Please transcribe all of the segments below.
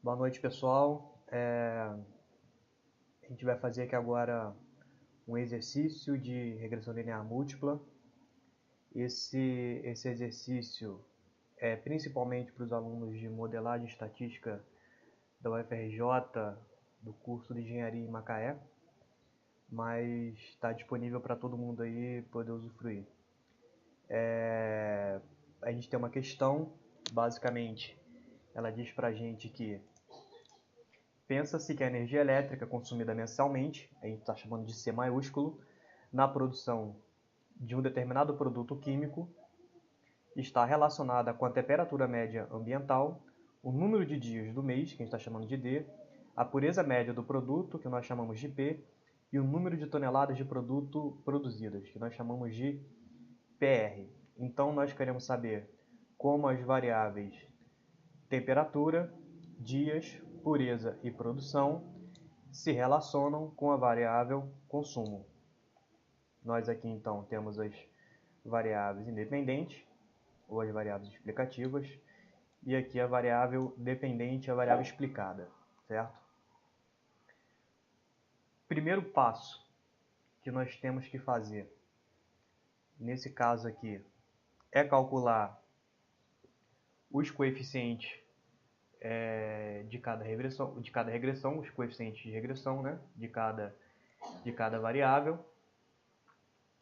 Boa noite, pessoal. A gente vai fazer aqui agora um exercício de regressão linear múltipla. Esse exercício é principalmente para os alunos de modelagem estatística da UFRJ, do curso de engenharia em Macaé, mas está disponível para todo mundo aí poder usufruir. A gente tem uma questão, basicamente, ela diz para a gente que pensa-se que a energia elétrica consumida mensalmente, a gente está chamando de C maiúsculo, na produção de um determinado produto químico está relacionada com a temperatura média ambiental, o número de dias do mês, que a gente está chamando de D, a pureza média do produto, que nós chamamos de P, e o número de toneladas de produto produzidas, que nós chamamos de PR. Então, nós queremos saber como as variáveis temperatura, dias, pureza e produção se relacionam com a variável consumo. Nós aqui então temos as variáveis independentes, ou as variáveis explicativas, e aqui a variável dependente e a variável explicada, certo? Primeiro passo que nós temos que fazer, nesse caso aqui, é calcular os coeficientes de cada regressão, os coeficientes de regressão, né, de cada variável.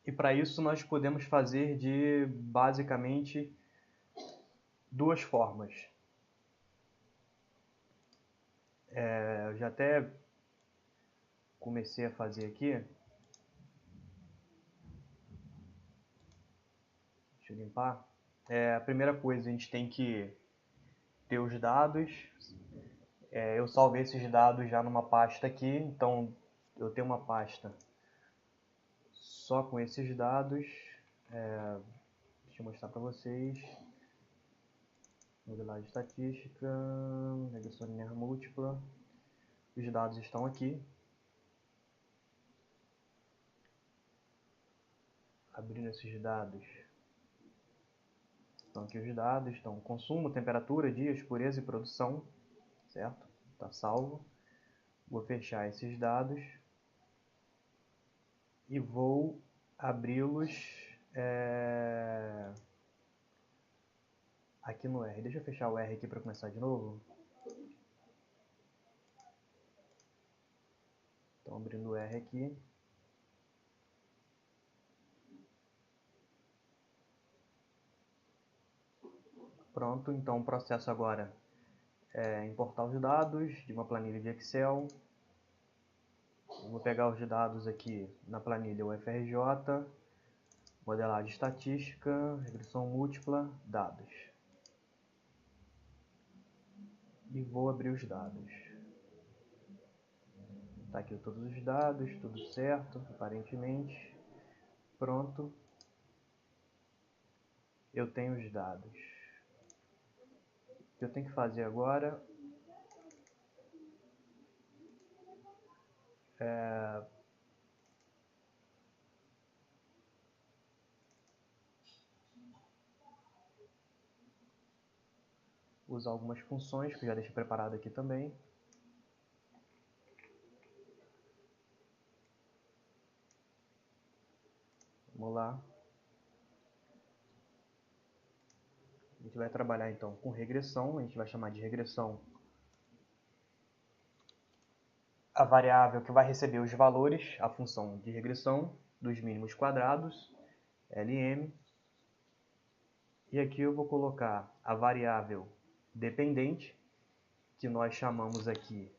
E para isso nós podemos fazer de basicamente duas formas. Eu já até comecei a fazer aqui. Deixa eu limpar. A primeira coisa, a gente tem que ter os dados. Eu salvei esses dados já numa pasta aqui, então eu tenho uma pasta só com esses dados. Deixa eu mostrar para vocês. Modelagem estatística, regressão linear múltipla. Os dados estão aqui. Abrindo esses dados. Então aqui os dados estão consumo, temperatura, dias, pureza e produção, certo? Está salvo. Vou fechar esses dados e vou abri-los aqui no R. Deixa eu fechar o R aqui para começar de novo. Então abrindo o R aqui. Pronto, então o processo agora é importar os dados de uma planilha de Excel. Vou pegar os dados aqui na planilha UFRJ, modelagem estatística, regressão múltipla, dados. E vou abrir os dados. Está aqui todos os dados, tudo certo, aparentemente. Pronto. Eu tenho os dados. O que eu tenho que fazer agora é usar algumas funções que eu já deixei preparado aqui também. Vamos lá. A gente vai trabalhar então com regressão, a gente vai chamar de regressão a variável que vai receber os valores, a função de regressão dos mínimos quadrados, LM. E aqui eu vou colocar a variável dependente, que nós chamamos aqui,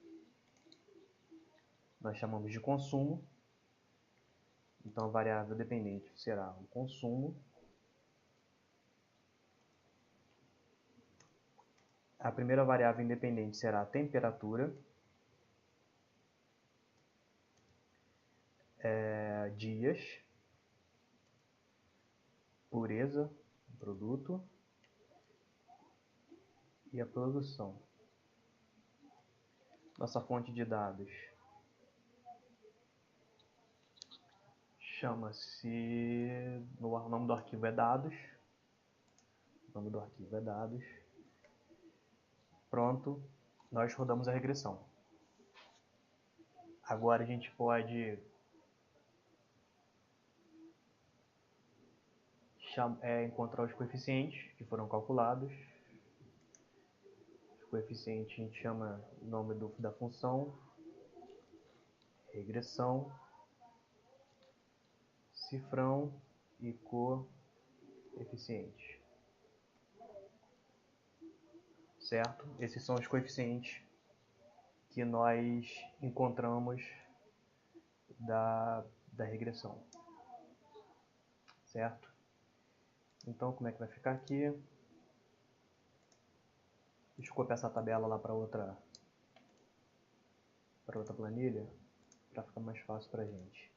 de consumo. Então a variável dependente será o consumo. A primeira variável independente será a temperatura, dias, pureza do produto e a produção. Nossa fonte de dados chama-se, o nome do arquivo é dados. O nome do arquivo é dados. Pronto. nós rodamos a regressão. Agora a gente pode encontrar os coeficientes que foram calculados. Os coeficientes a gente chama o nome da função, regressão, cifrão e coeficiente. Certo? Esses são os coeficientes que nós encontramos da regressão. Certo? Então, como é que vai ficar aqui? Deixa eu copiar essa tabela lá para outra planilha, para ficar mais fácil para a gente.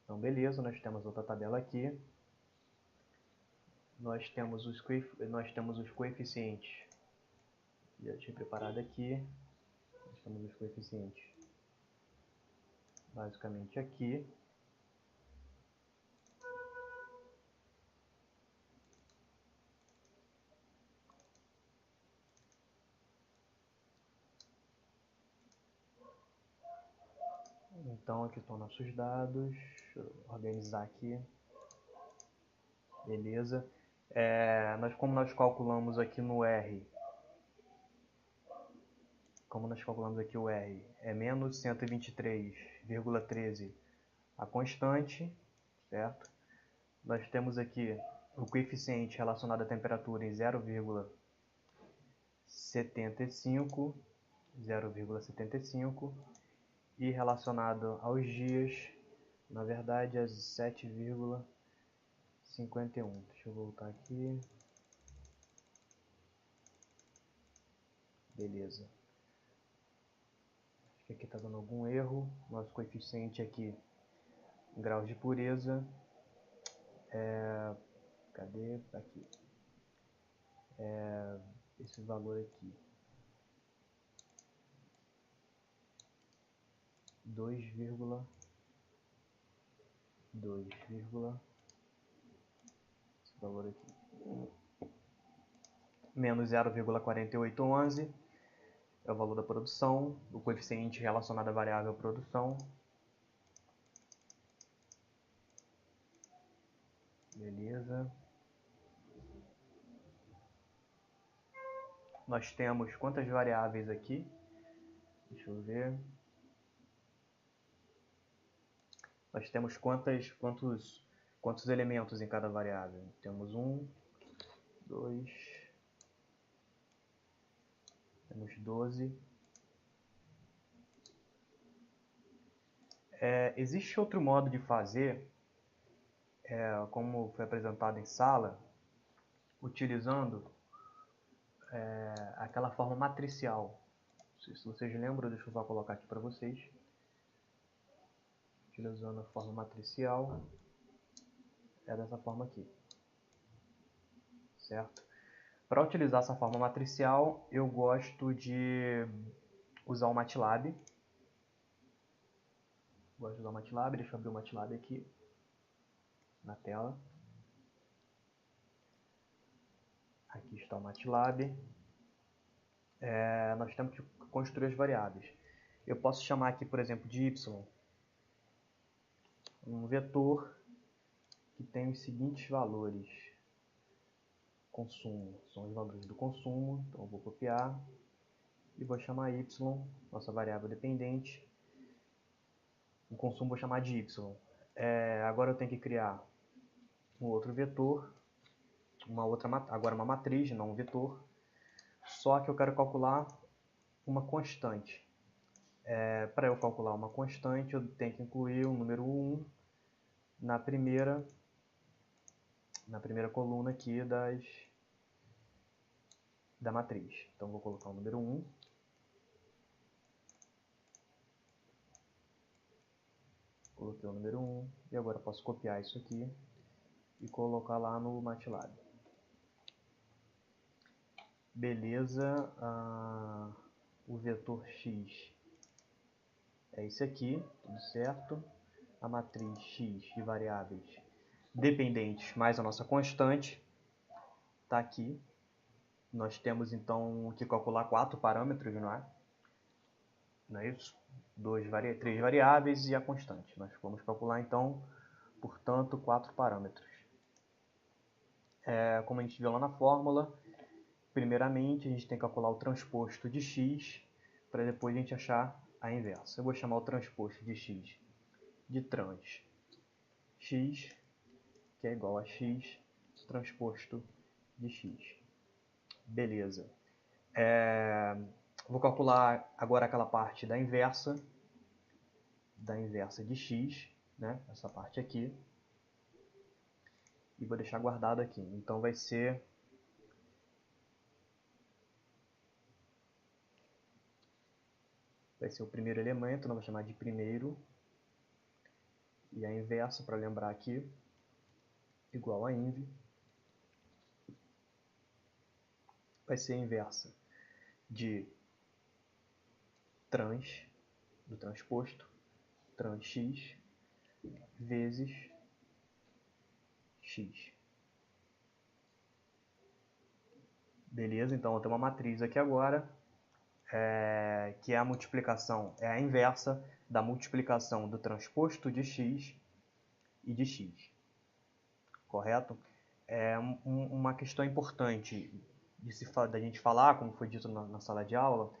Então, beleza, nós temos outra tabela aqui. Nós temos os coeficientes. Já tinha preparado aqui. Nós temos os coeficientes basicamente aqui. Então, aqui estão nossos dados. Deixa eu organizar aqui. Beleza. Como nós calculamos aqui no R, o R é menos 123,13 a constante, certo? Nós temos aqui o coeficiente relacionado à temperatura em 0,75 e relacionado aos dias, na verdade, é 7,51. Deixa eu voltar aqui. Beleza. Acho que aqui está dando algum erro. Nosso coeficiente aqui, graus de pureza, cadê? Aqui. Esse valor aqui. 2,2, esse valor aqui, menos 0,4811 é o valor da produção, o coeficiente relacionado à variável produção. Beleza. Nós temos quantas variáveis aqui? Deixa eu ver. Nós temos quantos elementos em cada variável? Temos 1, 2, temos 12. Existe outro modo de fazer, como foi apresentado em sala, utilizando aquela forma matricial. Se vocês lembram, deixa eu só colocar aqui para vocês. Utilizando a forma matricial, é dessa forma aqui, certo? Para utilizar essa forma matricial, eu gosto de usar o MATLAB. Deixa eu abrir o MATLAB aqui na tela. Aqui está o MATLAB. Nós temos que construir as variáveis. Eu posso chamar aqui, por exemplo, de y um vetor que tem os seguintes valores. Consumo, são os valores do consumo, então eu vou copiar e vou chamar y, nossa variável dependente. O consumo vou chamar de y. Agora eu tenho que criar um outro vetor, agora uma matriz, não um vetor, só que eu quero calcular uma constante. Para eu calcular uma constante, eu tenho que incluir o número 1 na primeira coluna aqui da matriz. Então, vou colocar o número 1. Coloquei o número 1 e agora posso copiar isso aqui e colocar lá no MATLAB. Beleza, o vetor x é esse aqui, tudo certo. A matriz x de variáveis dependentes mais a nossa constante está aqui nós temos então que calcular 4 parâmetros, não é isso? 3 variáveis e a constante. Nós vamos calcular então, portanto, 4 parâmetros. Como a gente viu lá na fórmula, primeiramente a gente tem que calcular o transposto de x, para depois a gente achar a inversa. Eu vou chamar o transposto de x de trans x, que é igual a x transposto de x. Beleza. Vou calcular agora aquela parte da inversa de x, né? Essa parte aqui. E vou deixar guardado aqui. Então vai ser o primeiro elemento, não vou chamar de primeiro. E a inversa, para lembrar aqui, igual a inv. Vai ser a inversa de do transposto, trans x, vezes x. Beleza? Então eu tenho uma matriz aqui agora, que é a multiplicação, é a inversa da multiplicação do transposto de x e de x. Correto? É uma questão importante da gente falar, como foi dito na sala de aula,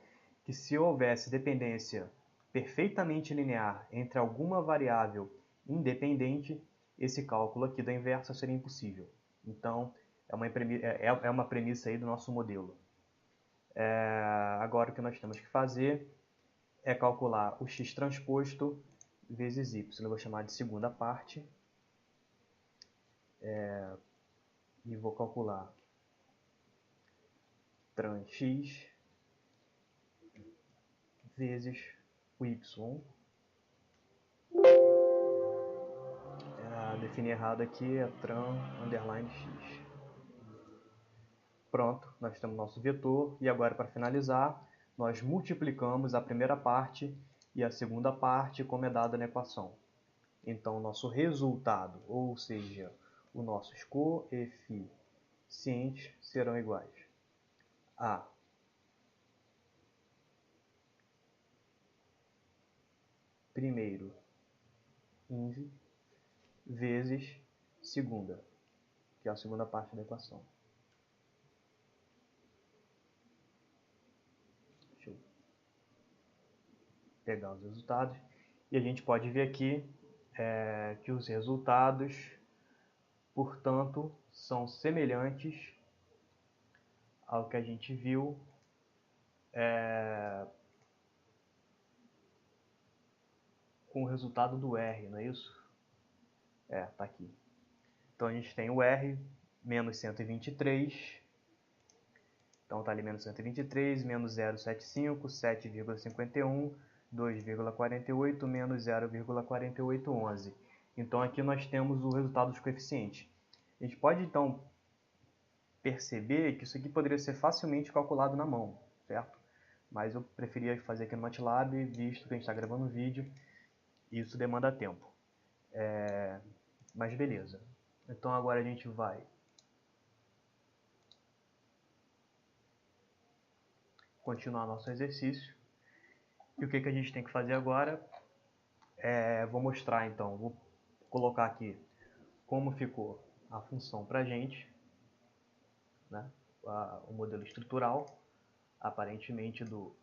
que se houvesse dependência perfeitamente linear entre alguma variável independente, esse cálculo aqui da inversa seria impossível. Então, é uma premissa aí do nosso modelo. Agora o que nós temos que fazer é calcular o x transposto vezes y. Eu vou chamar de segunda parte. E vou calcular trans x vezes o y. Definir errado aqui é tran underline x. Pronto, nós temos nosso vetor. E agora, para finalizar, nós multiplicamos a primeira parte e a segunda parte como é dada na equação. Então, nosso resultado, ou seja, os nossos coeficientes serão iguais a primeiro inv vezes segunda, que é a segunda parte da equação. Deixa eu pegar os resultados. E a gente pode ver aqui que os resultados, portanto, são semelhantes ao que a gente viu com o resultado do R, não é isso? Tá aqui. Então a gente tem o R menos 123. Então está ali menos 123, menos 0,75, 7,51, 2,48, menos 0,4811. Então aqui nós temos o resultado dos coeficientes. A gente pode então perceber que isso aqui poderia ser facilmente calculado na mão, certo? Mas eu preferia fazer aqui no MATLAB, visto que a gente está gravando um vídeo e isso demanda tempo. Mas beleza. Então agora a gente vai continuar nosso exercício. E o que a gente tem que fazer agora? Vou mostrar então, vou colocar aqui como ficou a função para a gente, né? O modelo estrutural, aparentemente do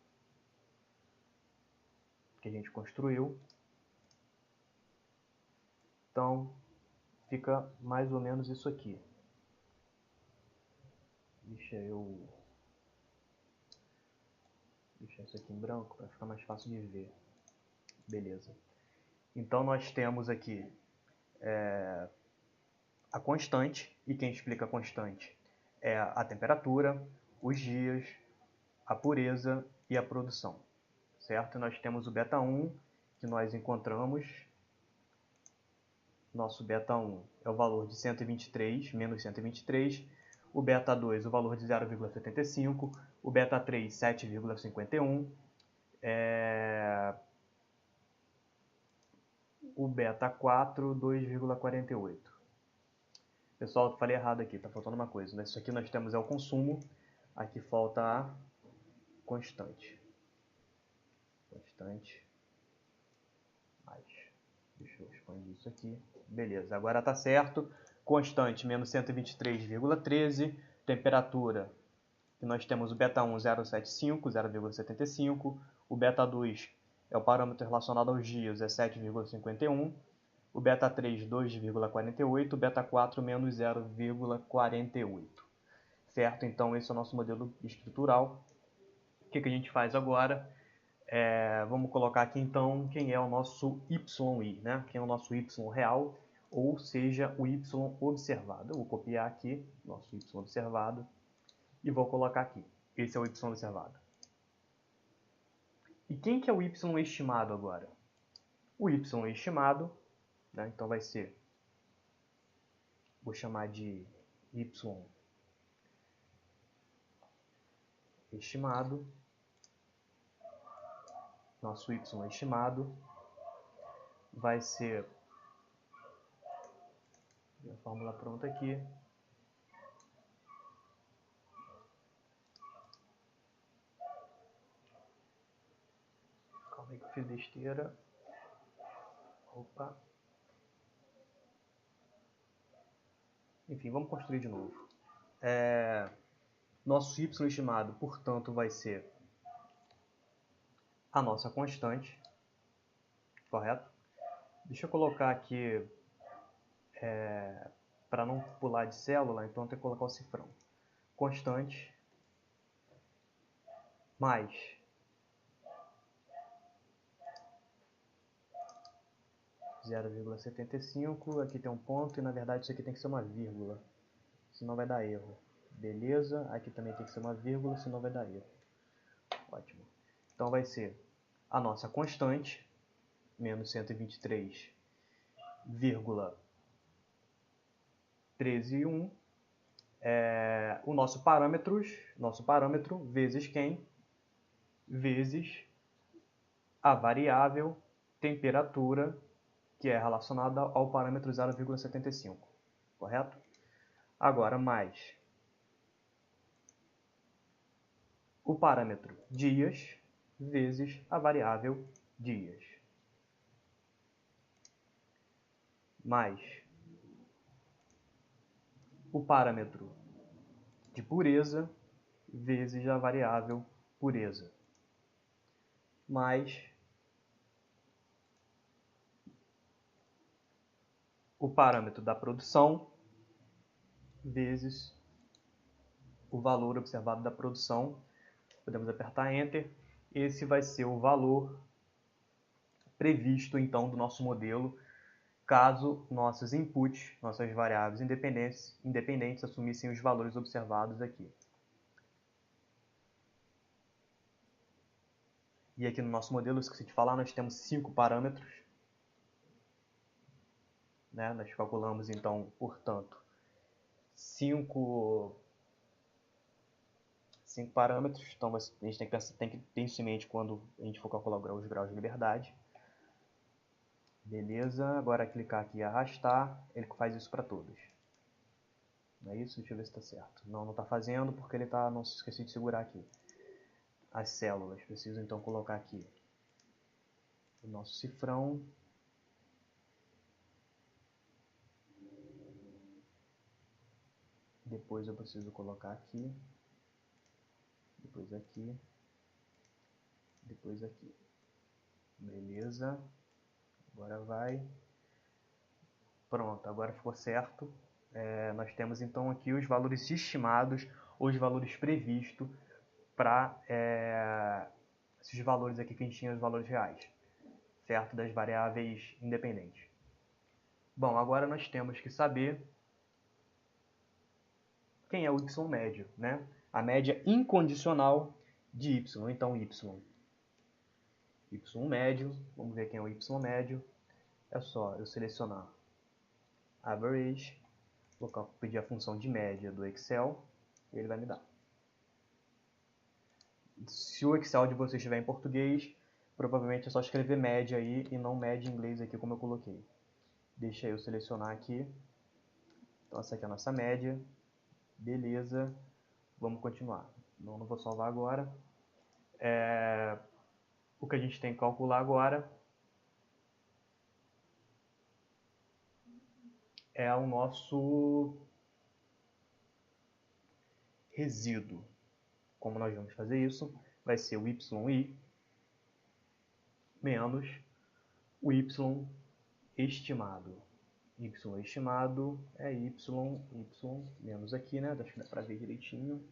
que a gente construiu. Então, fica mais ou menos isso aqui. Deixa eu deixar isso aqui em branco para ficar mais fácil de ver. Beleza. Então, nós temos aqui a constante, e quem explica a constante é a temperatura, os dias, a pureza e a produção, certo? Nós temos o beta 1, que nós encontramos. Nosso beta 1 é o valor de 123, menos 123. O beta 2, o valor de 0,75. O beta 3, 7,51. O beta 4, 2,48. Pessoal, falei errado aqui, tá faltando uma coisa. Isso aqui nós temos o consumo. Aqui falta a constante. Constante. Mais. Deixa eu expandir isso aqui. Beleza, agora está certo. Constante, menos 123,13. Temperatura, que nós temos o beta 1, 0,75, 0,75. O beta 2 é o parâmetro relacionado aos dias, é 7,51. O beta 3, 2,48. O beta 4, menos 0,48. Certo? Então, esse é o nosso modelo estrutural. O que a gente faz agora? Vamos colocar aqui, então, quem é o nosso YI, né? Quem é o nosso Y real, ou seja, o Y observado. Eu vou copiar aqui, nosso Y observado, e vou colocar aqui. Esse é o Y observado. E quem que é o Y estimado agora? O Y estimado, né? Então vai ser, vou chamar de Y estimado, nosso Y estimado vai ser, a fórmula pronta aqui, calma aí que eu fiz besteira, opa, enfim, vamos construir de novo. Nosso Y estimado, portanto, vai ser a nossa constante, correto? Deixa eu colocar aqui, para não pular de célula, então eu tenho que colocar o cifrão. Constante mais (0,75), aqui tem um ponto e na verdade isso aqui tem que ser uma vírgula, senão vai dar erro. Beleza, aqui também tem que ser uma vírgula, senão vai dar erro. Ótimo. Então vai ser a nossa constante, menos 123,13,1, o nosso parâmetro vezes quem? Vezes a variável temperatura, que é relacionada ao parâmetro 0,75, correto? Agora, mais o parâmetro dias vezes a variável dias, mais o parâmetro de pureza vezes a variável pureza, mais o parâmetro da produção vezes o valor observado da produção. Podemos apertar Enter. Esse vai ser o valor previsto, então, do nosso modelo, caso nossos inputs, nossas variáveis independentes assumissem os valores observados aqui. E aqui no nosso modelo, esqueci de falar, nós temos 5 parâmetros. Né? Nós calculamos, então, portanto, 5 parâmetros. Então, a gente tem que ter isso em mente quando a gente for calcular os graus de liberdade. Beleza, agora clicar aqui e arrastar, ele faz isso para todos. Não é isso? Deixa eu ver se está certo. Não está fazendo porque ele está, não se esqueci de segurar aqui. As células, preciso então colocar aqui o nosso cifrão. Depois eu preciso colocar aqui, depois aqui, depois aqui. Beleza, agora vai. Pronto, agora ficou certo. Nós temos então aqui os valores estimados, ou os valores previstos para esses valores aqui que a gente tinha, os valores reais, certo? Das variáveis independentes. Bom, agora nós temos que saber quem é o y médio, né? A média incondicional de y. Então, y médio, vamos ver quem é o y médio. É só eu selecionar average, vou pedir a função de média do Excel, e ele vai me dar. Se o Excel de vocês estiver em português, provavelmente é só escrever média aí e não média em inglês aqui como eu coloquei. Deixa eu selecionar aqui. Então essa aqui é a nossa média. Beleza, vamos continuar. Não vou salvar agora. O que a gente tem que calcular agora é o nosso resíduo. Como nós vamos fazer isso? Vai ser o YI menos o Y estimado. Y estimado é Y menos aqui, né? Acho que dá para ver direitinho.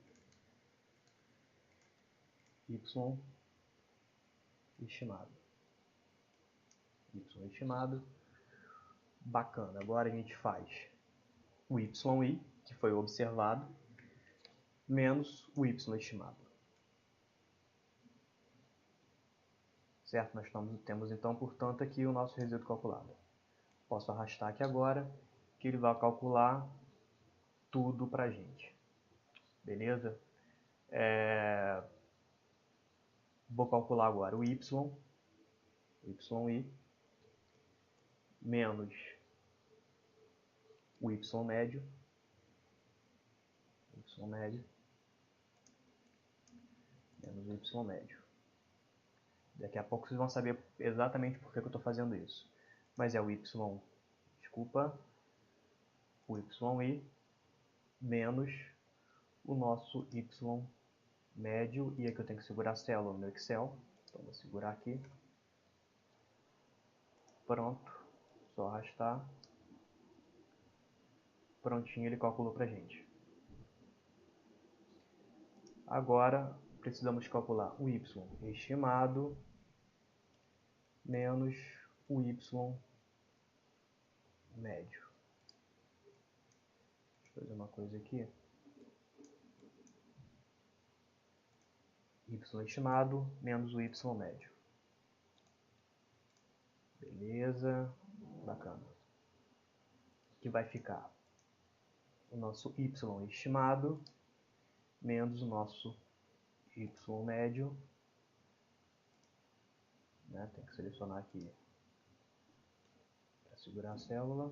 Y estimado. Y estimado. Bacana. Agora a gente faz o YI, que foi observado, menos o Y estimado. Certo? Nós temos então, portanto, aqui o nosso resíduo calculado. Posso arrastar aqui agora, que ele vai calcular tudo para a gente. Beleza? Vou calcular agora o YI menos o Y médio, menos o Y médio. Daqui a pouco vocês vão saber exatamente por que eu estou fazendo isso. Mas é o o YI menos o nosso Y médio. E aqui eu tenho que segurar a célula no Excel. Então vou segurar aqui. Pronto. Só arrastar. Prontinho, ele calculou pra gente. Agora precisamos calcular o Y estimado menos o Y médio. Deixa eu fazer uma coisa aqui. Y estimado menos o Y médio. Beleza, bacana. Que vai ficar o nosso Y estimado menos o nosso Y médio. Né? Tem que selecionar aqui para segurar a célula.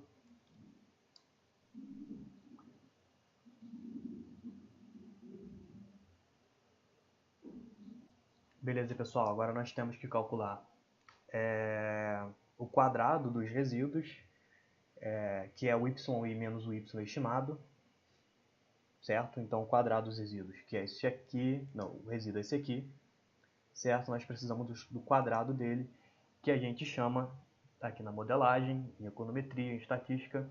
Beleza, pessoal. Agora nós temos que calcular o quadrado dos resíduos, que é o YI menos o Y estimado. Certo? Então, o quadrado dos resíduos, que é esse aqui, não, o resíduo é esse aqui, certo? Nós precisamos do quadrado dele, que a gente chama, aqui na modelagem, em econometria, em estatística,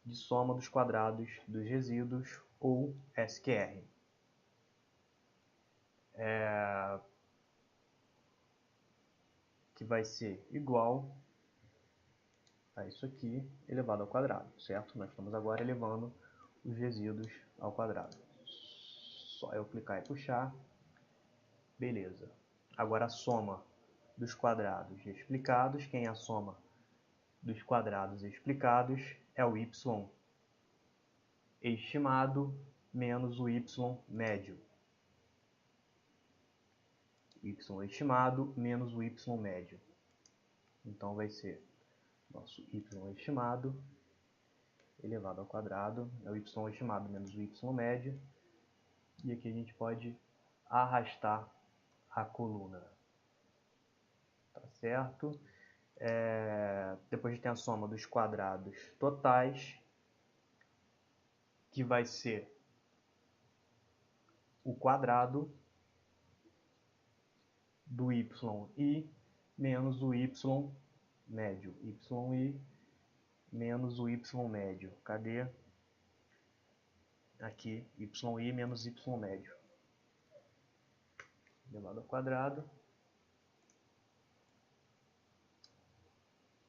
de soma dos quadrados dos resíduos, ou SQR. Que vai ser igual a isso aqui, elevado ao quadrado, certo? Nós estamos agora elevando os resíduos ao quadrado. Só eu clicar e puxar. Beleza. Agora a soma dos quadrados explicados. Quem é a soma dos quadrados explicados é o Y estimado menos o Y médio. Y estimado menos o Y médio. Então vai ser nosso Y estimado elevado ao quadrado, é o Y estimado menos o Y médio, e aqui a gente pode arrastar a coluna, tá certo? Depois a gente tem a soma dos quadrados totais, que vai ser o quadrado do YI menos o Y médio, YI menos o Y médio. Cadê? Aqui, YI menos Y médio. Elevado ao quadrado.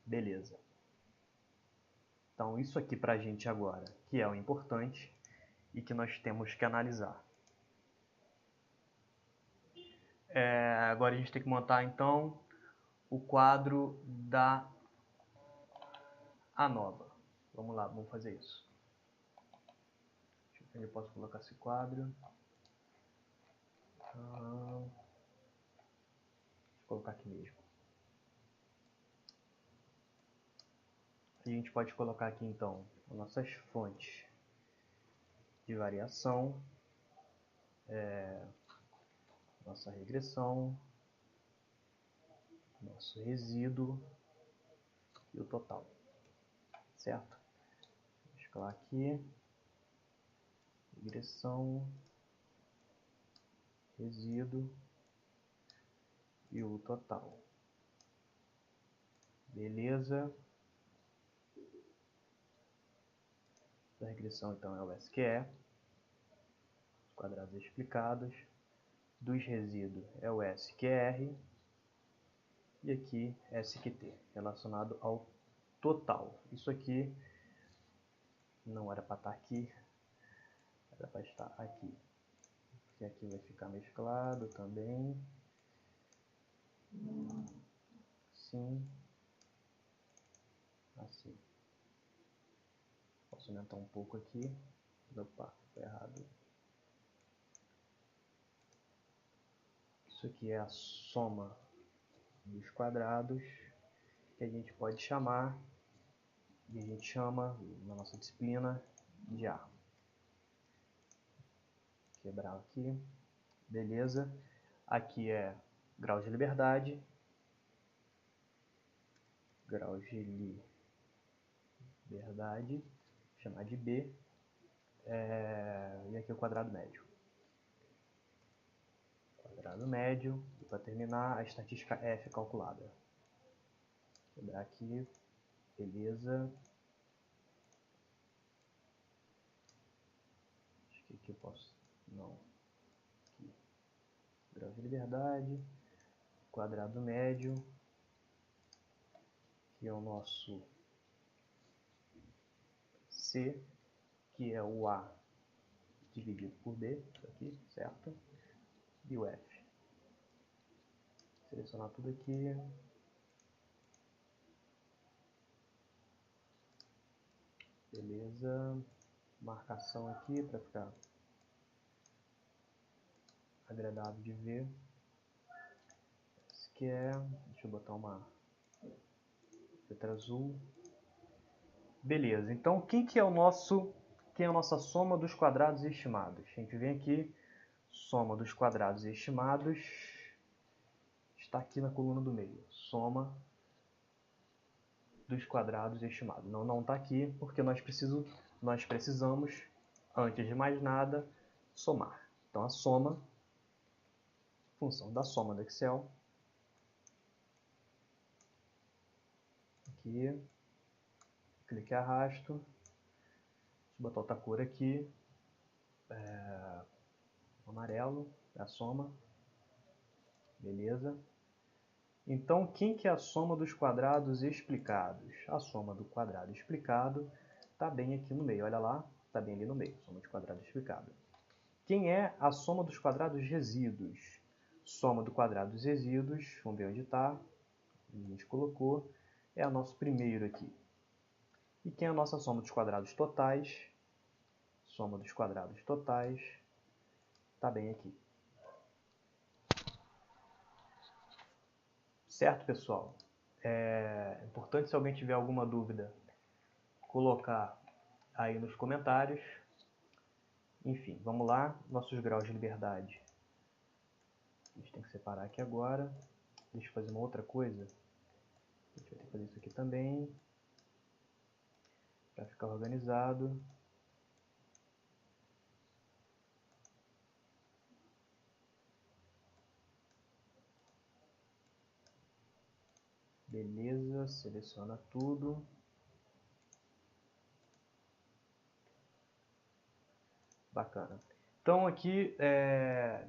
Beleza. Então, isso aqui para a gente agora, que é o importante e que nós temos que analisar. Agora a gente tem que montar, então, o quadro da ANOVA. Vamos lá, vamos fazer isso. Deixa eu ver onde eu posso colocar esse quadro. Vou colocar aqui mesmo. A gente pode colocar aqui, então, as nossas fontes de variação. nossa regressão, nosso resíduo e o total, certo? Vou mesclar aqui, regressão, resíduo e o total. Beleza? A regressão então é o SQE, quadrados explicados. Dos resíduos é o SQR. E aqui SQT, relacionado ao total. Isso aqui não era para estar aqui, era para estar aqui. Porque aqui vai ficar mesclado também. Sim. Assim. Posso aumentar um pouco aqui. Opa, foi errado. Isso aqui é a soma dos quadrados que a gente pode chamar, e a gente chama na nossa disciplina de A. Quebrar aqui. Beleza. Aqui é grau de liberdade. Grau de liberdade. Chamar de B. E aqui é o quadrado médio. Quadrado médio. E para terminar, a estatística F calculada. Quebrar aqui. Beleza. Acho que aqui eu posso... Não. Aqui. Grau de liberdade. Quadrado médio. Que é o nosso C, que é o A dividido por B, isso aqui, certo? E o F. Selecionar tudo aqui. Beleza. Marcação aqui para ficar agradável de ver. Esse aqui é... Deixa eu botar uma letra azul. Beleza, então quem é a nossa soma dos quadrados estimados? A gente vem aqui, soma dos quadrados estimados, está aqui na coluna do meio, soma dos quadrados estimados. Não está aqui porque nós precisamos, antes de mais nada, somar. Então a soma, função da soma do Excel, aqui, clique e arrasto. Deixa eu botar outra cor aqui. Amarelo, é a soma. Beleza. Então, quem que é a soma dos quadrados explicados? A soma do quadrado explicado está bem aqui no meio. Olha lá, está bem ali no meio. Soma de quadrado explicado. Quem é a soma dos quadrados resíduos? Soma do quadrado dos resíduos. Vamos ver onde está. A gente colocou. É o nosso primeiro aqui. E quem é a nossa soma dos quadrados totais? Soma dos quadrados totais está bem aqui. Certo, pessoal? É importante, se alguém tiver alguma dúvida, colocar aí nos comentários. Enfim, vamos lá. Nossos graus de liberdade. A gente tem que separar aqui agora. Deixa eu fazer uma outra coisa. A gente vai ter que fazer isso aqui também, para ficar organizado. Beleza, seleciona tudo. Bacana. Então aqui,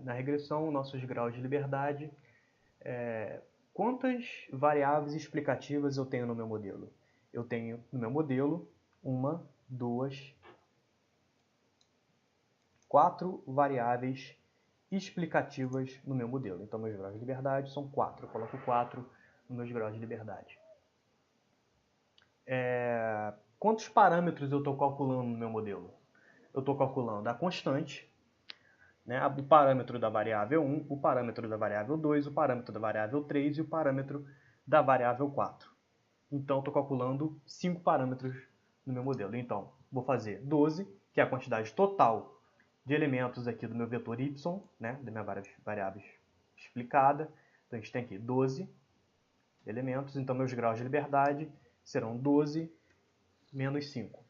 na regressão, nossos graus de liberdade. Quantas variáveis explicativas eu tenho no meu modelo? Eu tenho no meu modelo 1, 2, 4 variáveis explicativas no meu modelo. Então, meus graus de liberdade são 4. Eu coloco 4 nos meus graus de liberdade. Quantos parâmetros eu estou calculando no meu modelo? Eu estou calculando a constante, né, o parâmetro da variável 1, o parâmetro da variável 2, o parâmetro da variável 3 e o parâmetro da variável 4. Então, eu estou calculando 5 parâmetros no meu modelo. Então, vou fazer 12, que é a quantidade total de elementos aqui do meu vetor y, né, da minha variável explicada. Então a gente tem aqui 12 elementos, então meus graus de liberdade serão 12 menos 5.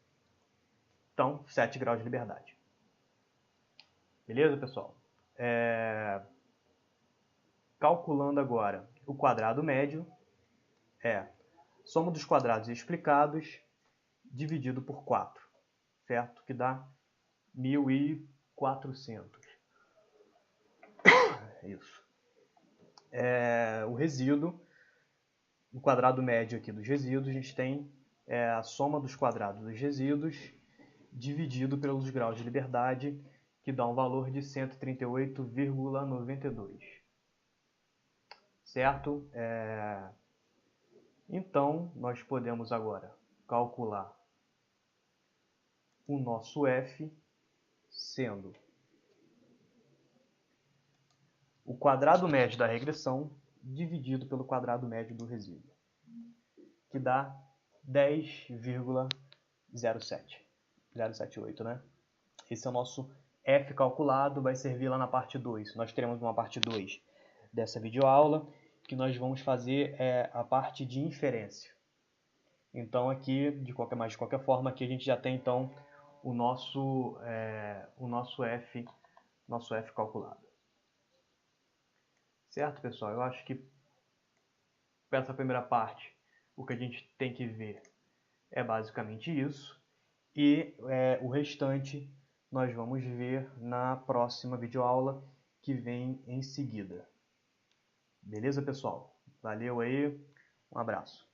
Então, 7 graus de liberdade. Beleza, pessoal? Calculando agora o quadrado médio, soma dos quadrados explicados dividido por 4, certo? Que dá 1.400. Isso. O resíduo, o quadrado médio aqui dos resíduos, a gente tem a soma dos quadrados dos resíduos dividido pelos graus de liberdade, que dá um valor de 138,92. Certo? Então, nós podemos agora calcular o nosso F sendo o quadrado médio da regressão dividido pelo quadrado médio do resíduo, que dá 10,078, né? Esse é o nosso F calculado, vai servir lá na parte 2. Nós teremos uma parte 2 dessa videoaula, que nós vamos fazer a parte de inferência. Então aqui, de qualquer forma, aqui a gente já tem então o nosso F calculado. Certo, pessoal? Eu acho que para essa primeira parte, o que a gente tem que ver é basicamente isso. E o restante nós vamos ver na próxima videoaula que vem em seguida. Beleza, pessoal? Valeu aí, um abraço.